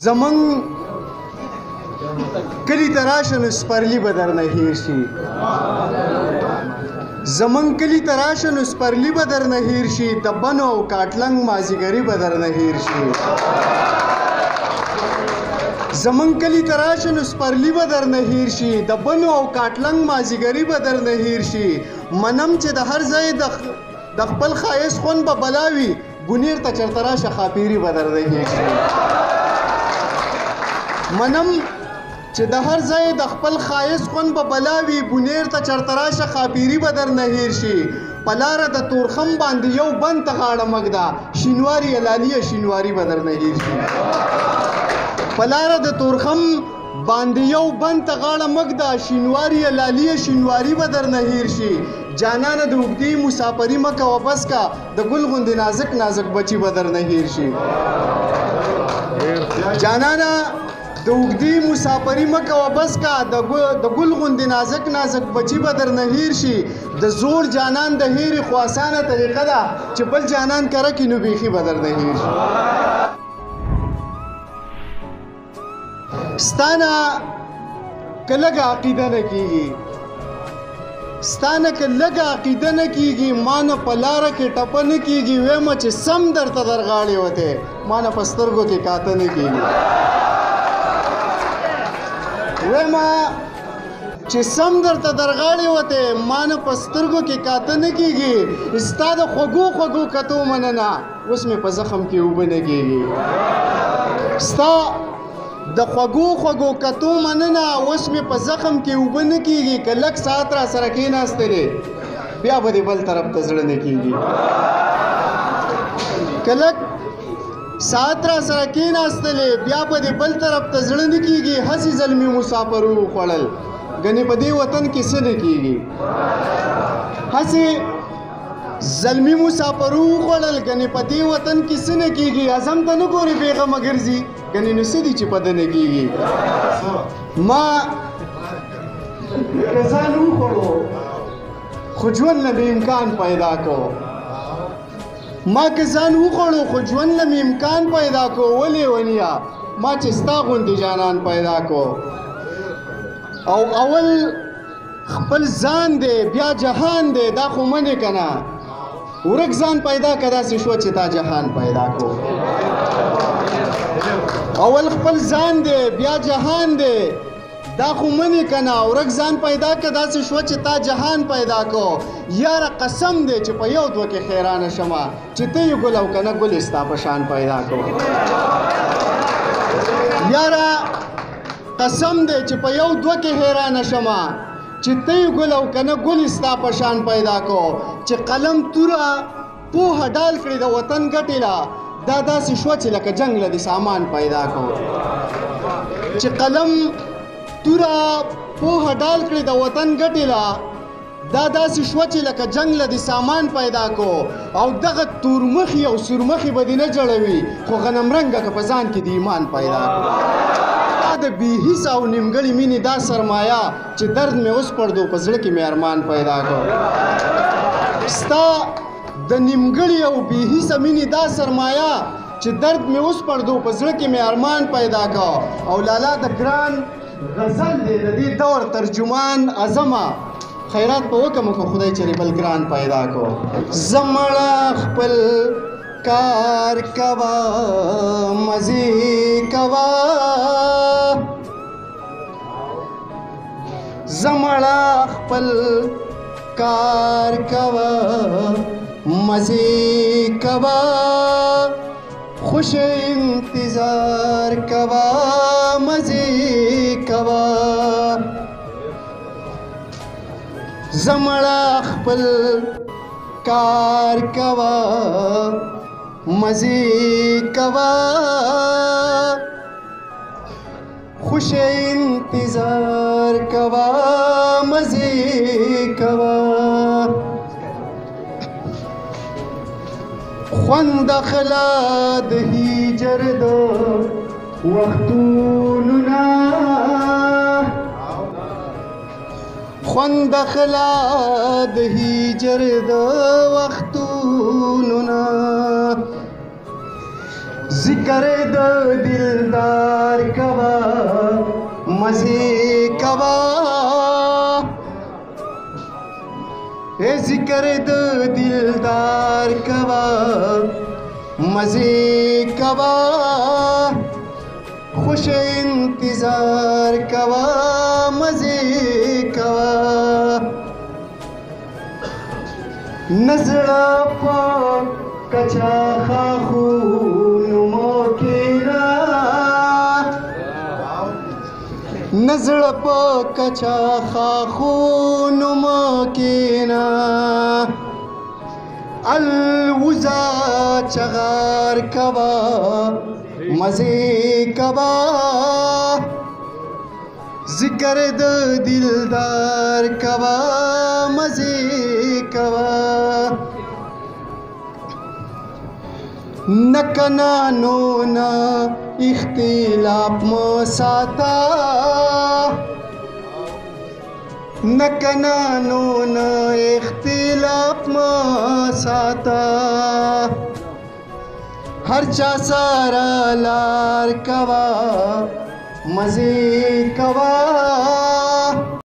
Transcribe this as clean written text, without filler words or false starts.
زمون کلی تراشه نو سپرلی به در نه هیر شي زمون کلی تراشه نو سپرلی به در نه هیر شي د بنو او کاټلنګ مازیګری به در نه هیر شي زمون کلی تراشه نو سپرلی به در نه هیر شي د بنو او کاټلنګ مازیګری به در نه هیر شي منم چې د هر ځای د خپل خایس خون به بلاوي ګونیر ته چرته راشه خاپیری به در نه هیر شي منم چې د هر ځای د خپل خایس خون به بلاوي ګونیر ته چرته راشه خاپیری به در نه هیر شي په لاره د تورخم باندې یو بند ته غاړه مږده شینواري لالیه شینواري به در نه هیر شي په لاره د تورخم باندې یو بند ته غاړه مږده شینواري لالیه شینواري به در نه هیر شي جانانه د اوږدې مسافري مه کوه بس کا د ګل غوندې نازک نازک بچي به در نه هیر شي جانانه د اوږدې مسافري مه کوه بس کا د ګل غوندې نازک نازک بچي به در نه هیر شي د زوړ جانان د هیرې خو اسانه طریقه ده چې بل جانان کره کړي نو بیخي به در نه هیر شي ستانه که لږه عقیده نه کېږي ستانه که لږه عقیده نه کېږي ما نه په لاره کې ټپه نه کېږي ویمه چې سم درته در غاړې وتی ما نه په سترګو کې کاته نه کېږي ویمه چې سم درته در غاړې وتی ما نه په سترګو کې کاته نه کېږي ستا د خوږو خوږو کتو مننه اوس مې په زخم کې اوبه نه کېږي ستا د خوږو خوږو کتو مننه اوس مې په زخم کې اوبه نه کېږي که لږ ساعت را سره کېناستلې بیا به دې بل طرف ته زړه نه کېږي که لږ ساعت را سره کېناستلې بیا به دې بل طرف ته زړه نه کېږي هسې زلمي مسافرو وخوړل ګنې په دې وطن کې څه نه کېږي هسې زلمی مسافرو وخوړل ګنې په دې وطن کې څه نه کېږي اعظم ته نه ګورې بېغمه ګرځي ګنې نو څه دي چې په ده نه کېږي ما که ځان وخوړو خو ژوند نه مې امکان پیدا کو ما که ځان وخوړو خو ژوند نه مې امکان پیدا کو ولې ونیا ما چې ستا غوندې جانان پیدا کو او اول خپل ځان دی بیا جهان دی دا خو منې که نه ورک ځان پیدا که داسې شوه چې تا جهان پیدا کو اول خپل ځان دی بیا جهان دی دا خو منې که نه ورک ځان پیدا که داسې شوه چې تا جهان پیدا کو یاره قسم دی چې په یو دوه کې حیرانه شمه چې ته یې ګل او که نه ګل ستا په شان پیدا کو یاره قسم دی چې په یو دوه کې حیرانه شمه چې ته یې ګل او که نه ګل ستا په شان پیدا کو چې قلم توره پوهه ډال کړې د وطن ګټې له دا داسې شوه چې لکه جنګ له د سامان پیدا کو چې قلم توره پوهه ډال کړې د وطن ګټې له دا داسې شوه چې لکه جنګ له د سامان پیدا کو او دغه تورمخي او سورمخي به دې نه جړوي خو غنمرنګه که په ځان کې د ایمان پیدا کو د بې حس او نیمګړې مینې دا سرمایه چې درد مې اوس پړدو په زړه کې مې ارمان پیدا کو ستا د نیمګړې او بې حسه مینې دا سرمایه چې درد مې اوس پړدو په زړه کې مې ارمان پیدا کو او لالا د ګران غزل دی د دې دور ترجمان اعظمه خیرات په وکړم خو خدای چېرې بل ګران پیدا کو زمړه خپل کار کوا مزې کوا زمړه خپل کار کوا مزې کوا خوش انتظار کوا مزې کوا زمړه خپل کار کوا مزې کوا خوش انتظار کوا مزې کوا خوند اخلا د هجر د وختونو نه خوند اخلا د هجر د وختونو نه ذکر د دلدار जिक्र द दिलदार कवा मज़े कवा खुश इंतज़ार कवा मज़े कवा नज़रा पा कचा खाखून मोकेरा नज़रा पा कचा खाखून मोकेरा अलवुजा चगार कवा मज़े कवा जिक्र द दिलदार कवा मज़े कवा न कनानो न इख्तिलाफ मसाता न कनानो न इख्तिलाफ मसाता हर चा सारा लार कवा मज़े कवा